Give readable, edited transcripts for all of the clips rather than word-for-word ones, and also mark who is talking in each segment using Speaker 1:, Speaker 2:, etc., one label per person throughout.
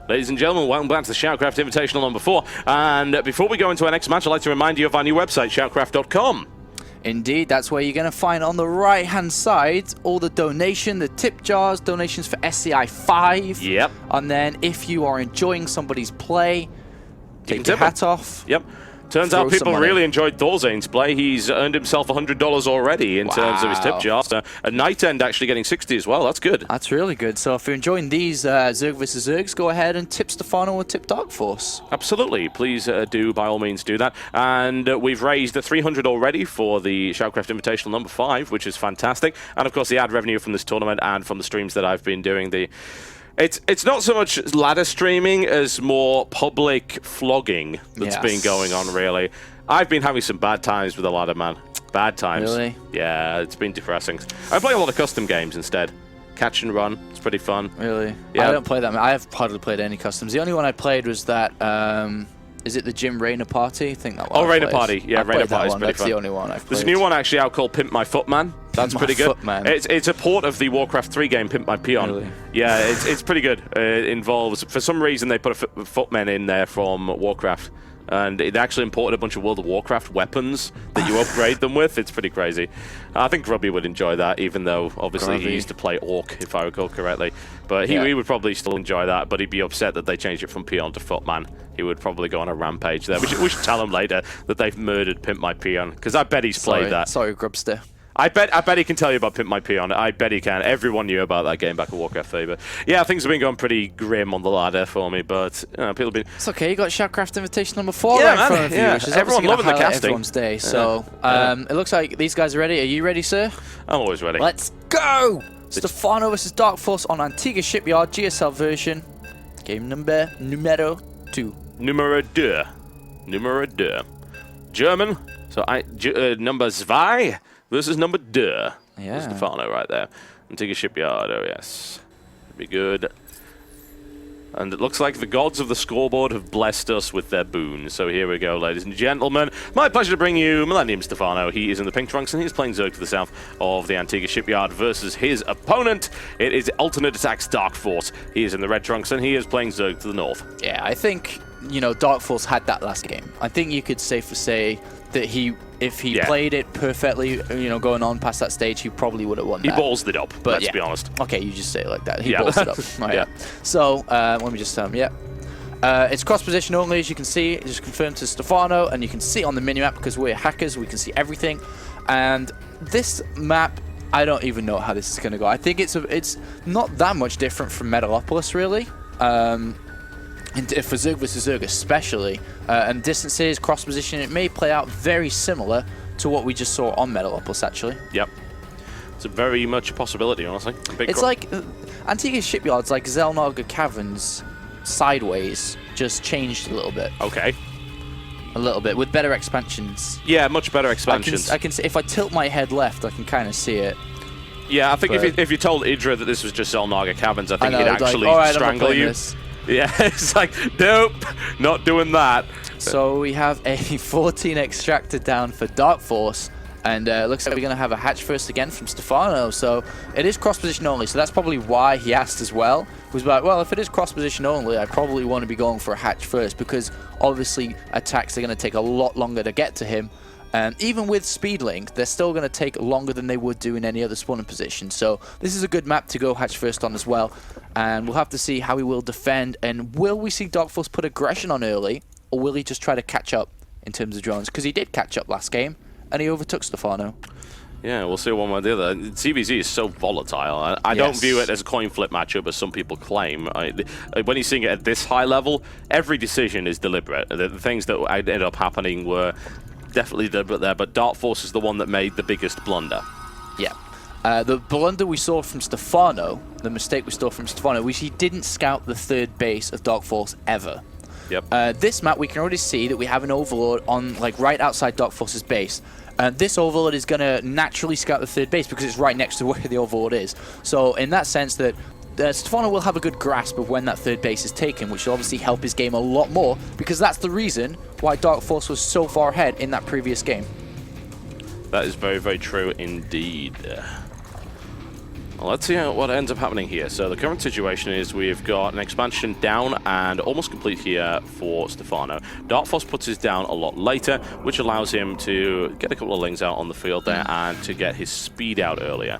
Speaker 1: Ladies and gentlemen, welcome back to the SHOUTcraft Invitational number 4. And before we go into our next match, I'd like to remind you of our new website, SHOUTcraft.com.
Speaker 2: Indeed, that's where you're going to find on the right-hand side all the the tip jars, donations for SCi4.
Speaker 1: Yep.
Speaker 2: And then if you are enjoying somebody's play, take your hat off.
Speaker 1: Yep. Turns out people really enjoyed Thorzane's play. He's earned himself $100 already in terms of his tip jar. A Night End actually getting 60 as well. That's good.
Speaker 2: That's really good. So if you're enjoying these Zerg vs. Zergs, go ahead and tip Stephano or tip DarKFoRcE.
Speaker 1: Absolutely. Please do, by all means, do that. And we've raised the 300 already for the SHOUTcraft Invitational number 5, which is fantastic. And, of course, the ad revenue from this tournament and from the streams that I've been doing. It's not so much ladder streaming as more public flogging that's been going on, really. I've been having some bad times with the ladder, man. Bad times.
Speaker 2: Really?
Speaker 1: Yeah, it's been depressing. I play a lot of custom games instead. Catch and run. It's pretty fun.
Speaker 2: Really?
Speaker 1: Yeah.
Speaker 2: I don't play that. I have hardly played any customs. The only one I played was that... is it the Jim Raynor Party? I think that one.
Speaker 1: Oh, Raynor Party. Yeah, Raynor Party is pretty fun.
Speaker 2: That's the only one I've played.
Speaker 1: There's a new one actually out called Pimp My Footman. That's pretty good. It's a port of the Warcraft 3 game, Pimp My Peon. Really? Yeah, it's pretty good. It involves, for some reason, they put a footman in there from Warcraft. And it actually imported a bunch of World of Warcraft weapons that you upgrade them with. It's pretty crazy. I think Grubby would enjoy that, even though, obviously, he used to play Orc, if I recall correctly. But he would probably still enjoy that, but he'd be upset that they changed it from Peon to Footman. He would probably go on a rampage there. We should tell him later that they've murdered Pimp My Peon, because I bet he's played that.
Speaker 2: Sorry, Grubster.
Speaker 1: I bet he can tell you about Pimp My Peon. I bet he can. Everyone knew about that game back at Warcraft 3. But yeah, things have been going pretty grim on the ladder for me. But people have been.
Speaker 2: It's okay. You got SHOUTcraft Invitation number 4 right in front of you, which is
Speaker 1: everyone loving the casting.
Speaker 2: Everyone's day. So it looks like these guys are ready. Are you ready, sir?
Speaker 1: I'm always ready.
Speaker 2: Let's go. Stephano versus DarKFoRcE on Antigua Shipyard GSL version. Game numero 2.
Speaker 1: Numero 2. German. So number 2 versus number 2.
Speaker 2: Yeah.
Speaker 1: Stephano right there. Antigua Shipyard, oh yes. Be good. And it looks like the gods of the scoreboard have blessed us with their boon. So here we go, ladies and gentlemen. My pleasure to bring you Millennium Stephano. He is in the pink trunks and he's playing Zerg to the south of the Antigua Shipyard versus his opponent. It is Alternate Attacks DarKFoRcE. He is in the red trunks and he is playing Zerg to the north.
Speaker 2: Yeah, I think, DarKFoRcE had that last game. I think you could safely say that if he played it perfectly, going on past that stage, he probably would have won that.
Speaker 1: He ballsed it up, but let's be honest.
Speaker 2: Okay, you just say it like that. He ballsed it up. Oh, yeah. So, let me just tell him, it's cross-position only, as you can see. It's just confirmed to Stephano, and you can see on the minimap, because we're hackers, we can see everything. And this map, I don't even know how this is going to go. I think it's not that much different from Metalopolis, really. And for Zerg vs. Zerg especially, and distances, cross-position, it may play out very similar to what we just saw on Metalopolis, actually.
Speaker 1: Yep. It's very much a possibility, honestly.
Speaker 2: It's like Antigua Shipyard's like Xel'Naga Caverns sideways, just changed a little bit.
Speaker 1: Okay.
Speaker 2: A little bit, with better expansions.
Speaker 1: Yeah, much better expansions.
Speaker 2: I can see, if I tilt my head left, I can kind of see it.
Speaker 1: Yeah, I think if you told Idra that this was just Xel'Naga Caverns, I think he'd actually strangle you. Yeah, it's like, nope, not doing that.
Speaker 2: So we have a 14 extractor down for DarKFoRcE, and looks like we're going to have a hatch first again from Stephano. So it is cross-position only, so that's probably why he asked as well. He was like, well, if it is cross-position only, I probably want to be going for a hatch first, because obviously attacks are going to take a lot longer to get to him. And even with speed link, they're still going to take longer than they would do in any other spawning position. So this is a good map to go hatch first on as well. And we'll have to see how he will defend. And will we see DarKFoRcE put aggression on early? Or will he just try to catch up in terms of drones? Because he did catch up last game, and he overtook Stephano.
Speaker 1: Yeah, we'll see one way or the other. CBZ is so volatile. I don't view it as a coin flip matchup, as some people claim. When you're seeing it at this high level, every decision is deliberate. The things that ended up happening were definitely deliberate there, but DarKFoRcE is the one that made the biggest blunder.
Speaker 2: Yeah. The blunder we saw from Stephano, the mistake we saw from Stephano, was he didn't scout the third base of DarKFoRcE ever.
Speaker 1: Yep. This
Speaker 2: map, we can already see that we have an overlord on, right outside DarKFoRcE's base. This overlord is going to naturally scout the third base because it's right next to where the overlord is. So in that sense, that Stephano will have a good grasp of when that third base is taken, which will obviously help his game a lot more, because that's the reason why DarKFoRcE was so far ahead in that previous game.
Speaker 1: That is very, very true indeed. Well, let's see what ends up happening here. So the current situation is we've got an expansion down and almost complete here for Stephano. DarKFoRcE puts his down a lot later, which allows him to get a couple of lings out on the field there and to get his speed out earlier.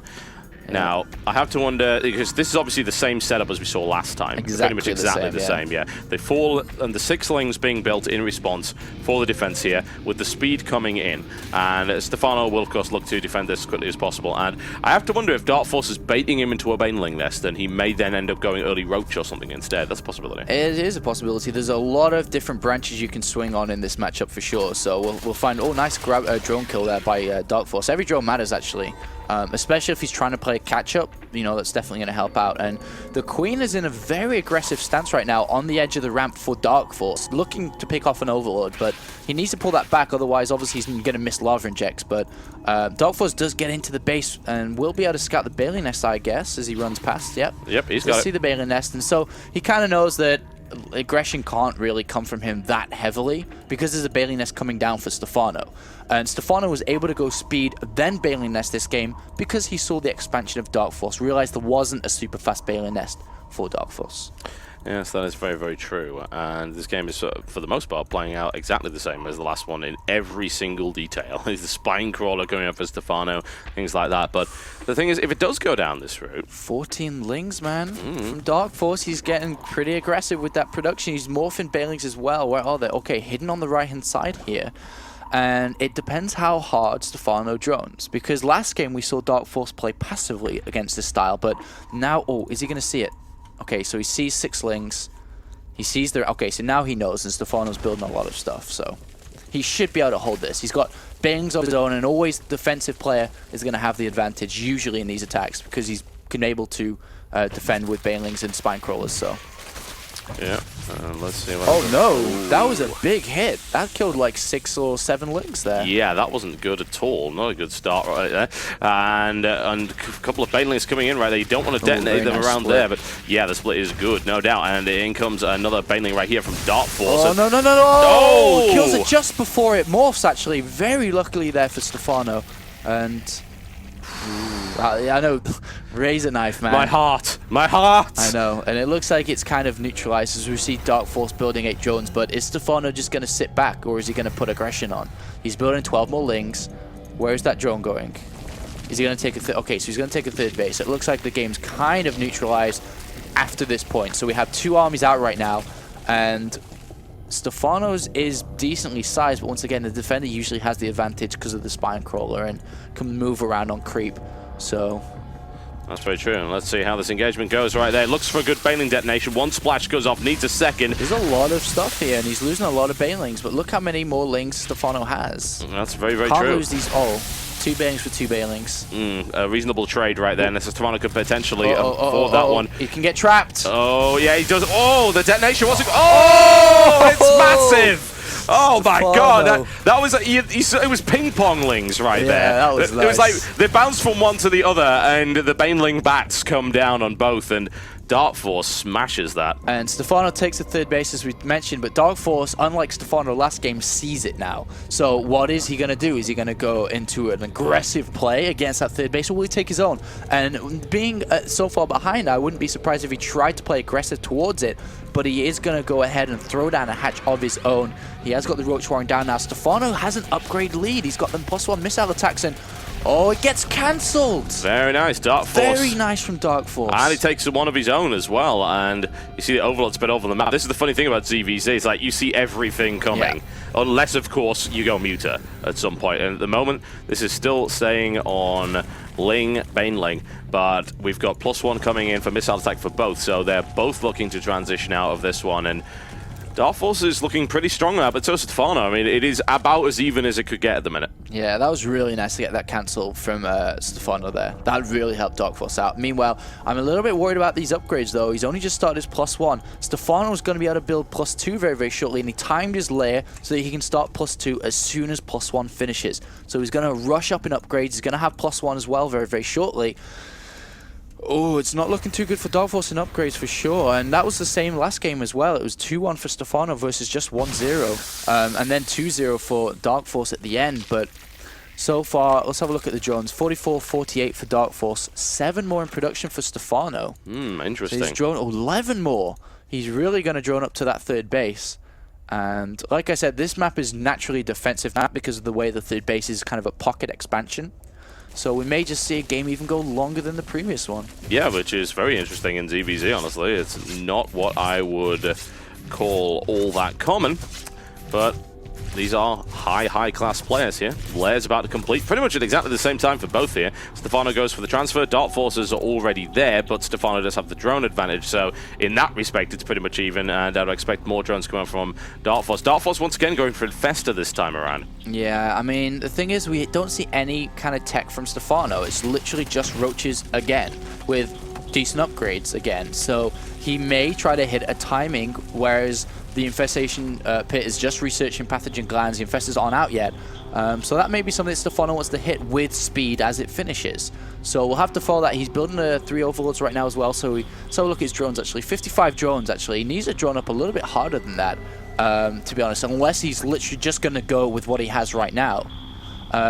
Speaker 1: Now, I have to wonder, because this is obviously the same setup as we saw last time. Pretty much exactly the same, yeah. They fall, and the 6 lings being built in response for the defense here, with the speed coming in. And Stephano will, of course, look to defend this as quickly as possible. And I have to wonder if DarKFoRcE is baiting him into a baneling nest, and he may then end up going early roach or something instead. That's a possibility.
Speaker 2: It is a possibility. There's a lot of different branches you can swing on in this matchup for sure. So we'll find, oh, nice drone kill there by DarKFoRcE. Every drone matters, actually. Especially if he's trying to play catch-up, you know, that's definitely going to help out. And the Queen is in a very aggressive stance right now on the edge of the ramp for DarKFoRcE, looking to pick off an Overlord, but he needs to pull that back, otherwise obviously he's going to miss lava injects. But DarKFoRcE does get into the base and will be able to scout the baneling nest, I guess, as he runs past. Yep,
Speaker 1: he's got it.
Speaker 2: See the baneling nest, and so he kind of knows that aggression can't really come from him that heavily because there's a baneling nest coming down for Stephano. And Stephano was able to go speed, then baneling nest this game because he saw the expansion of DarKFoRcE, realized there wasn't a super fast baneling nest for DarKFoRcE.
Speaker 1: Yes, that is very, very true. And this game is, for the most part, playing out exactly the same as the last one in every single detail. There's the spine crawler going up for Stephano, things like that. But the thing is, if it does go down this route...
Speaker 2: 14 lings, man. From DarKFoRcE, he's getting pretty aggressive with that production. He's morphing banelings as well. Where are they? Okay, hidden on the right-hand side here. And it depends how hard Stephano drones, because last game we saw DarKFoRcE play passively against this style, but now, oh, is he going to see it? Okay, so he sees 6 lings. He sees their... Okay, so now he knows, and Stephano's building a lot of stuff, so he should be able to hold this. He's got bangs of his own, and always the defensive player is going to have the advantage, usually in these attacks, because he's been able to defend with banelings and spine crawlers, so...
Speaker 1: Yeah, let's see what
Speaker 2: happens. No, that was a big hit. That killed like 6 or 7 lings there.
Speaker 1: Yeah, that wasn't good at all. Not a good start right there. And a couple of banelings coming in right there. You don't want to detonate them around there, but yeah, the split is good, no doubt. And in comes another baneling right here from DarKFoRcE.
Speaker 2: Oh, no. Oh! Kills it just before it morphs, actually. Very luckily there for Stephano. And... I know, razor knife, man.
Speaker 1: My heart.
Speaker 2: I know, and it looks like it's kind of neutralized as we see DarKFoRcE building 8 drones, but is Stephano just going to sit back, or is he going to put aggression on? He's building 12 more lings. Where is that drone going? Is he going to take a okay, so he's going to take a 3rd base. It looks like the game's kind of neutralized after this point. So we have 2 armies out right now, and Stephano's is decently sized, but once again, the defender usually has the advantage because of the spine crawler and can move around on creep. So
Speaker 1: that's very true. And let's see how this engagement goes right there. Looks for a good baneling detonation. 1 splash goes off, needs a 2nd.
Speaker 2: There's a lot of stuff here, and he's losing a lot of banelings, but look how many more lings Stephano has.
Speaker 1: That's very, very
Speaker 2: Can't
Speaker 1: true.
Speaker 2: Lose these all. 2 banelings for 2 banelings.
Speaker 1: A reasonable trade right there, and Stephano could potentially afford that one.
Speaker 2: He can get trapped.
Speaker 1: Oh, yeah, he does. Oh, the detonation wasn't... Oh, it's massive! Oh my God, that was it was ping pong lings right there.
Speaker 2: Yeah, that was nice.
Speaker 1: It was like they bounced from one to the other, and the baneling bats come down on both, and DarKFoRcE smashes that.
Speaker 2: And Stephano takes the 3rd base, as we mentioned, but DarKFoRcE, unlike Stephano last game, sees it now. So what is he going to do? Is he going to go into an aggressive play against that 3rd base, or will he take his own? And being so far behind, I wouldn't be surprised if he tried to play aggressive towards it, but he is going to go ahead and throw down a hatch of his own. He has got the Roach Warring down now. Stephano has an upgrade lead. He's got them +1 missile attacks, and oh, it gets cancelled.
Speaker 1: Very nice, DarKFoRcE.
Speaker 2: Very nice from DarKFoRcE.
Speaker 1: And he takes one of his own as well, and you see the Overlord spread over the map. This is the funny thing about ZVZ, it's like you see everything coming, unless, of course, you go muta at some point. And at the moment, this is still staying on baneling, but we've got +1 coming in for missile attack for both, so they're both looking to transition out of this one, and DarKFoRcE is looking pretty strong now, but so is Stephano. I mean, it is about as even as it could get at the minute.
Speaker 2: Yeah, that was really nice to get that cancel from Stephano there. That really helped DarKFoRcE out. Meanwhile, I'm a little bit worried about these upgrades, though. He's only just started his +1. Stephano's going to be able to build +2 very, very shortly, and he timed his layer so that he can start +2 as soon as +1 finishes. So he's going to rush up in upgrades. He's going to have +1 as well very, very shortly. Oh, it's not looking too good for DarKFoRcE in upgrades for sure, and that was the same last game as well. It was 2-1 for Stephano versus just 1-0, and then 2-0 for DarKFoRcE at the end, but So far, let's have a look at the drones. 44, 48 for DarKFoRcE. 7 more in production for Stephano.
Speaker 1: Interesting.
Speaker 2: So he's drone 11 more. He's really going to drone up to that third base. And like I said, this map is naturally a defensive map because of the way the third base is kind of a pocket expansion. So we may just see a game even go longer than the previous one.
Speaker 1: Yeah, which is very interesting in ZVZ, honestly. It's not what I would call all that common, but these are high class players here. Blair's about to complete pretty much at exactly the same time for both here. Stephano goes for the transfer. DarKFoRcE is already there, but Stephano does have the drone advantage. So in that respect, it's pretty much even, and I would expect more drones coming from DarKFoRcE. DarKFoRcE once again going for Infesta this time around.
Speaker 2: Yeah, I mean, the thing is we don't see any kind of tech from Stephano. It's literally just roaches again with decent upgrades again. So he may try to hit a timing, whereas the infestation pit is just researching pathogen glands. The infestors aren't out yet. So that may be something that Stephano wants to hit with speed as it finishes. So we'll have to follow that. He's building 3 overlords right now as well. So let's have a look at his drones actually. 55 drones actually. He needs to drone up a little bit harder than that, to be honest, unless he's literally just going to go with what he has right now.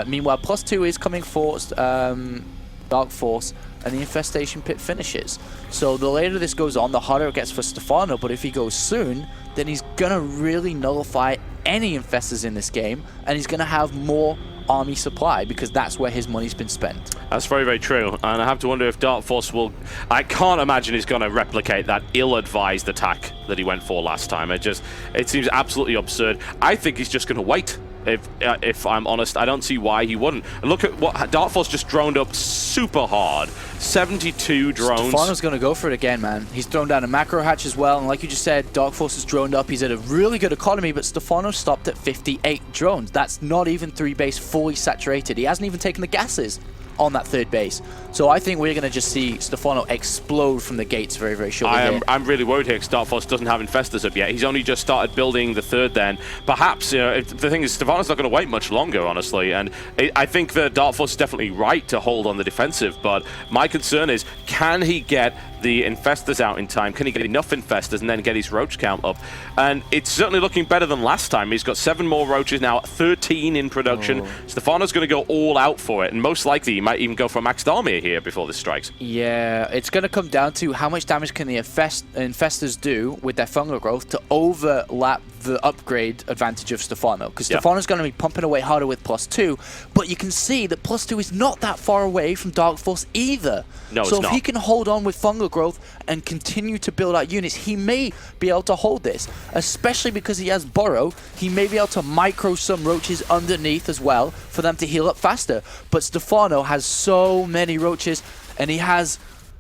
Speaker 2: Meanwhile, +2 is coming for DarKFoRcE, and the infestation pit finishes. So the later this goes on, the harder it gets for Stephano, but if he goes soon, then he's gonna really nullify any infestors in this game, and he's gonna have more army supply because that's where his money's been spent.
Speaker 1: That's very true, and I have to wonder if DarKFoRcE will... I can't imagine he's going to replicate that ill-advised attack that he went for last time. It seems absolutely absurd. I think he's just going to wait. If I'm honest, I don't see why he wouldn't. Look at what DarKFoRcE just droned up super hard. 72 drones.
Speaker 2: Stephano's going to go for it again, man. He's thrown down a macro hatch as well, and like you just said, DarKFoRcE has droned up. He's at a really good economy, but Stephano stopped at 58 drones. That's not even 3 base fully saturated. He hasn't even taken the gases on that third base. So I think we're going to just see Stephano explode from the gates very shortly.
Speaker 1: I'm really worried here because DarKFoRcE doesn't have infestors up yet. He's only just started building the third then. Perhaps, the thing is, Stephano's not going to wait much longer, honestly, and I think that DarKFoRcE is definitely right to hold on the defensive, but my concern is, can he get the infestors out in time? Can he get enough infestors and then get his roach count up? And it's certainly looking better than last time. He's got 7 more roaches now, 13 in production. Stephano's going to go all out for it, and most likely he might even go for a maxed army here before this strikes. Yeah,
Speaker 2: it's going to come down to how much damage can the infestors do with their fungal growth to overlap the upgrade advantage of Stephano, because Stephano's going to be pumping away harder with +2, but you can see that +2 is not that far away from DarKFoRcE either.
Speaker 1: No,
Speaker 2: so
Speaker 1: it's
Speaker 2: if
Speaker 1: not.
Speaker 2: he can hold on with fungal growth and continue to build out units, he may be able to hold this, especially because he has Burrow. He may be able to micro some roaches underneath as well for them to heal up faster, but Stephano has so many roaches, and he has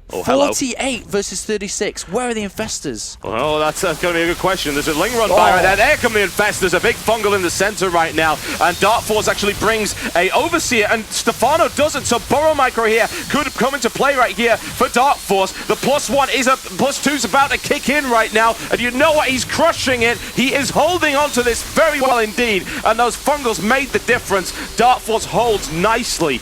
Speaker 2: 48 versus 36. Where are the infestors?
Speaker 1: Well, that's going to be a good question. There's a Ling run by right there. There come the infestors. A big fungal in the center right now. And DarKFoRcE actually brings a Overseer, and Stephano doesn't. So Burrow Micro here could come into play right here for DarKFoRcE. The +1 is +2's about to kick in right now. And you know what? He's crushing it. He is holding on to this very well indeed. And those fungals made the difference. DarKFoRcE holds nicely.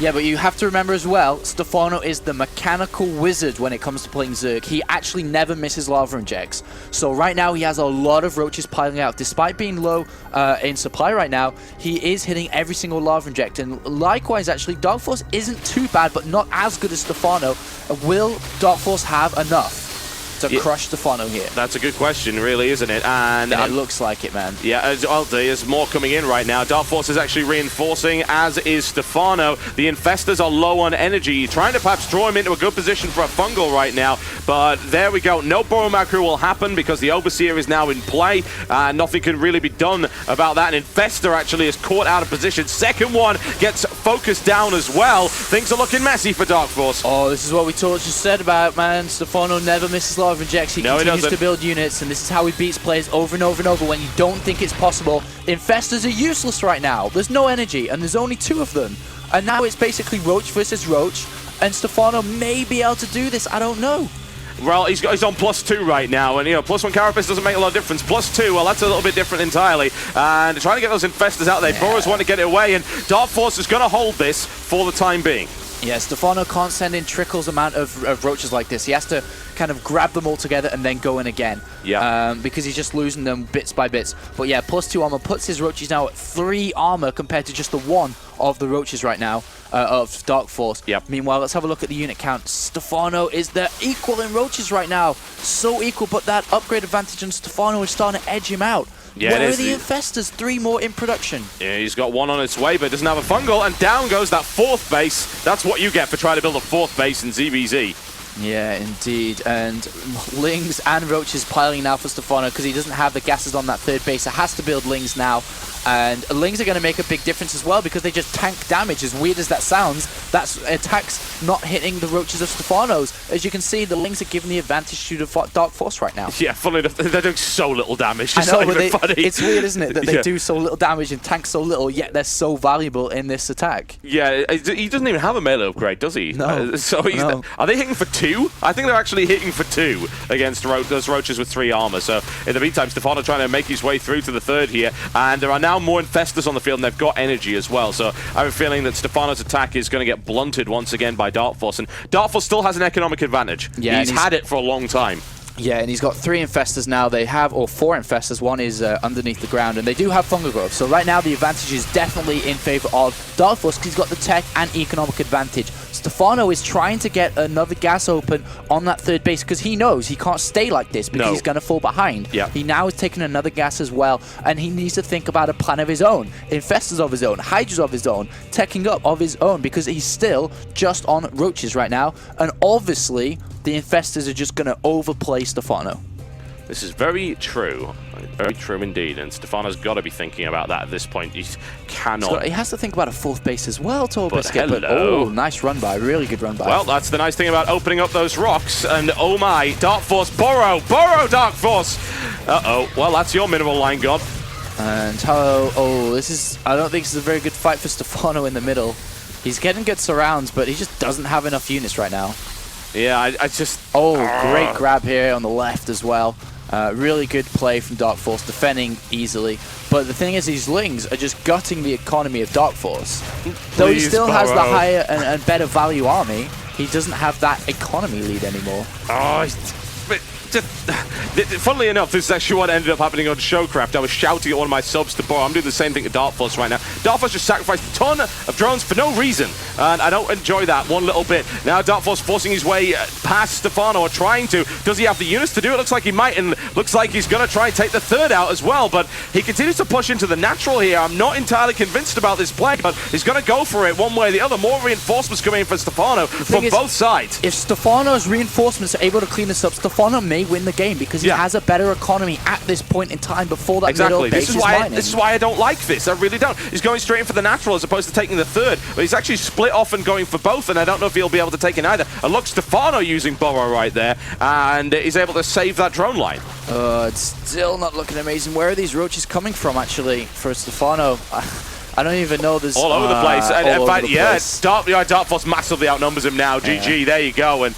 Speaker 2: Yeah, but you have to remember as well, Stephano is the mechanical wizard when it comes to playing Zerg. He actually never misses lava injects. So right now he has a lot of roaches piling out. Despite being low in supply right now, he is hitting every single lava inject. And likewise, actually, DarKFoRcE isn't too bad, but not as good as Stephano. Will DarKFoRcE have enough to crush Stephano here?
Speaker 1: That's a good question, really, isn't it? And
Speaker 2: it looks like it, man.
Speaker 1: Yeah, there's more coming in right now. DarKFoRcE is actually reinforcing, as is Stephano. The infestors are low on energy, trying to perhaps draw him into a good position for a fungal right now. But there we go. No Burrow Macro will happen because the Overseer is now in play. Nothing can really be done about that. And Infestor actually is caught out of position. Second one gets focused down as well. Things are looking messy for DarKFoRcE.
Speaker 2: Oh, this is what we just said about, man. Stephano never misses lava injects. He continues to build units, and this is how he beats players over and over and over when you don't think it's possible. Infestors are useless right now. There's no energy, and there's only 2 of them. And now it's basically Roach versus Roach, and Stephano may be able to do this. I don't know.
Speaker 1: Well, he's on +2 right now, and +1 Carapace doesn't make a lot of difference. +2, well, that's a little bit different entirely. And trying to get those infestors out there. Burrows want to get it away, and DarKFoRcE is going to hold this for the time being.
Speaker 2: Yeah, Stephano can't send in trickles amount of roaches like this. He has to kind of grab them all together and then go in again.
Speaker 1: Yeah.
Speaker 2: Because he's just losing them bits by bits. But yeah, +2 armor puts his roaches now at 3 armor compared to just the 1 of the Roaches right now, of DarKFoRcE.
Speaker 1: Yep.
Speaker 2: Meanwhile, let's have a look at the unit count. Stephano is the equal in Roaches right now. So equal, but that upgrade advantage on Stephano is starting to edge him out.
Speaker 1: Yeah,
Speaker 2: Where are the Infestors? 3 more in production.
Speaker 1: Yeah, he's got 1 on its way, but doesn't have a fungal, and down goes that 4th base. That's what you get for trying to build a 4th base in ZVZ.
Speaker 2: Yeah, indeed. And Lings and Roaches piling now for Stephano because he doesn't have the gases on that 3rd base. It has to build Lings now. And Lings are going to make a big difference as well because they just tank damage. As weird as that sounds, that's attacks not hitting the Roaches of Stephano's. As you can see, the Lings are giving the advantage to the DarKFoRcE right now.
Speaker 1: Yeah, funny enough, they're doing so little damage. It's
Speaker 2: I know,
Speaker 1: not even
Speaker 2: but
Speaker 1: funny.
Speaker 2: It's weird, isn't it, that they do so little damage and tank so little, yet they're so valuable in this attack.
Speaker 1: Yeah, he doesn't even have a melee upgrade, does he?
Speaker 2: No.
Speaker 1: So he's are they hitting for 2? I think they're actually hitting for 2 against those Roaches with 3 armor. So in the meantime, Stephano trying to make his way through to the 3rd here, and there are now more Infestors on the field, and they've got energy as well. So I have a feeling that Stephano's attack is going to get blunted once again by DarKFoRcE, and DarKFoRcE still has an economic advantage.
Speaker 2: Yeah,
Speaker 1: he's had it for a long time.
Speaker 2: Yeah, and he's got 3 Infestors now. They have, or 4 Infestors. 1 is underneath the ground, and they do have Fungal Growth. So right now the advantage is definitely in favor of DarKFoRcE because he's got the tech and economic advantage. Stephano is trying to get another gas open on that 3rd base because he knows he can't stay like this because he's going to fall behind.
Speaker 1: Yeah.
Speaker 2: He now is taking another gas as well, and he needs to think about a plan of his own. Infestors of his own, Hydras of his own, teching up of his own because he's still just on Roaches right now, and obviously the Infestors are just going to overplay Stephano.
Speaker 1: This is very true. Very true indeed. And Stephano's got to be thinking about that at this point. He cannot.
Speaker 2: He has to think about a 4th base as well, TotalBiscuit.
Speaker 1: But
Speaker 2: oh, nice run by. Really good run by.
Speaker 1: Well, that's the nice thing about opening up those rocks. And oh my, DarKFoRcE, borrow DarKFoRcE. Uh-oh. Well, that's your minimal line gone.
Speaker 2: And this is, I don't think this is a very good fight for Stephano in the middle. He's getting good surrounds, but he just doesn't have enough units right now.
Speaker 1: Yeah, I just...
Speaker 2: great grab here on the left as well. Really good play from DarKFoRcE, defending easily. But the thing is, these Lings are just gutting the economy of DarKFoRcE. Though he still has the higher and better value army, he doesn't have that economy lead anymore.
Speaker 1: Funnily enough, this is actually what ended up happening on SHOUTcraft. I was shouting at one of my subs to borrow. I'm doing the same thing to DarKFoRcE right now. DarKFoRcE just sacrificed a ton of drones for no reason, and I don't enjoy that one little bit. Now DarKFoRcE forcing his way past Stephano, or trying to. Does he have the units to do it? Looks like he might, and looks like he's going to try and take the 3rd out as well, but he continues to push into the natural here. I'm not entirely convinced about this play, but he's going to go for it one way or the other. More reinforcements coming in for Stephano from both sides.
Speaker 2: If Stephano's reinforcements are able to clean this up, Stephano may win the game because he has a better economy at this point in time before that middle base is mining.
Speaker 1: This is why I don't like this. I really don't. He's going straight in for the natural as opposed to taking the 3rd, but he's actually split off and going for both, and I don't know if he'll be able to take it either. And look, Stephano using Burrow right there, and he's able to save that drone line.
Speaker 2: It's still not looking amazing. Where are these Roaches coming from, actually, for Stephano? I don't even know. There's
Speaker 1: all over the place. In fact, DarKFoRcE massively outnumbers him now. GG, there you go. And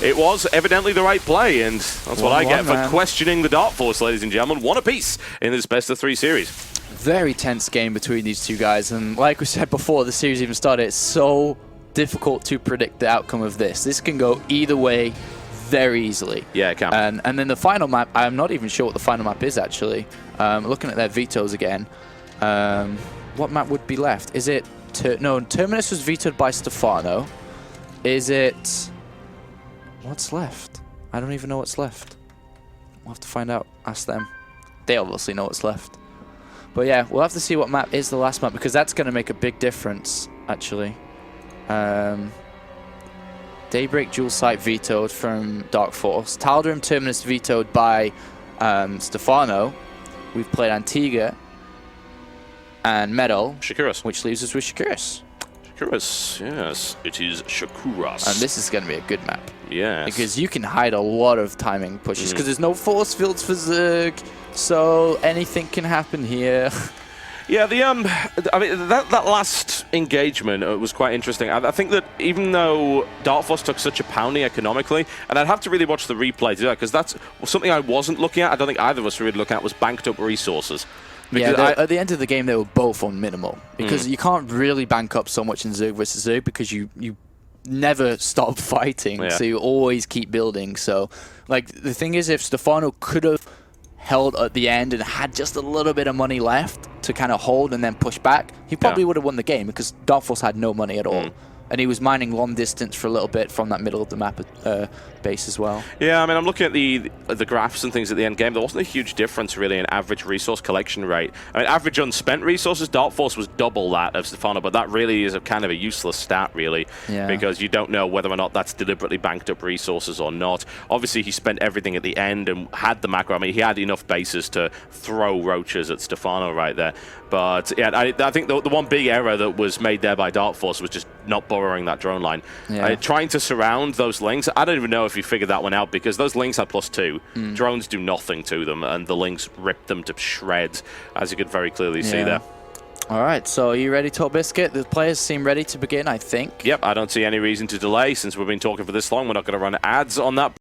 Speaker 1: it was evidently the right play, and that's what I get for questioning the DarKFoRcE, ladies and gentlemen. 1 apiece in this best-of-3 series.
Speaker 2: Very tense game between these two guys, and like we said before the series even started, it's so difficult to predict the outcome of this. This can go either way very easily.
Speaker 1: Yeah, it can.
Speaker 2: And then the final map, I'm not even sure what the final map is, actually. Looking at their vetoes again, what map would be left? Is it... no, Terminus was vetoed by Stephano. Is it... What's left? I don't even know what's left. We'll have to find out. Ask them. They obviously know what's left. But yeah, we'll have to see what map is the last map, because that's going to make a big difference, actually. Daybreak Dual Site vetoed from DarKFoRcE. Tal'Darim Terminus vetoed by Stephano. We've played Antigua and Metal,
Speaker 1: SHOUTcraft,
Speaker 2: which leaves us with SHOUTcraft.
Speaker 1: SHOUTcraft, yes, it is SHOUTcraft.
Speaker 2: And this is going to be a good map.
Speaker 1: Yes.
Speaker 2: Because you can hide a lot of timing pushes, because there's no force fields for Zerg, so anything can happen here.
Speaker 1: Yeah, I mean, that last engagement was quite interesting. I think that even though DarKFoRcE took such a pounding economically, and I'd have to really watch the replay to do that, because that's something I wasn't looking at. I don't think either of us were really looking at, was banked up resources.
Speaker 2: Yeah, at the end of the game, they were both on minimal, because you can't really bank up so much in Zerg versus Zerg, because you never stop fighting, so you always keep building. So, like, the thing is, if Stephano could have held at the end and had just a little bit of money left, to kind of hold and then push back, he probably would have won the game because DarKFoRcE had no money at all. And he was mining long distance for a little bit from that middle of the map base as well.
Speaker 1: Yeah, I mean, I'm looking at the graphs and things at the end game. There wasn't a huge difference really in average resource collection rate. I mean, average unspent resources, DarKFoRcE was double that of Stephano, but that really is a kind of a useless stat, really, because you don't know whether or not that's deliberately banked up resources or not. Obviously, he spent everything at the end and had the macro. I mean, he had enough bases to throw roaches at Stephano right there. But yeah, I think the one big error that was made there by DarKFoRcE was just not borrowing that drone line. Trying to surround those links, I don't even know if you figured that one out, because those links had +2. Drones do nothing to them, and the links ripped them to shreds, as you could very clearly see there.
Speaker 2: All right, so are you ready, TotalBiscuit? The players seem ready to begin, I think.
Speaker 1: Yep, I don't see any reason to delay. Since we've been talking for this long, we're not going to run ads on that.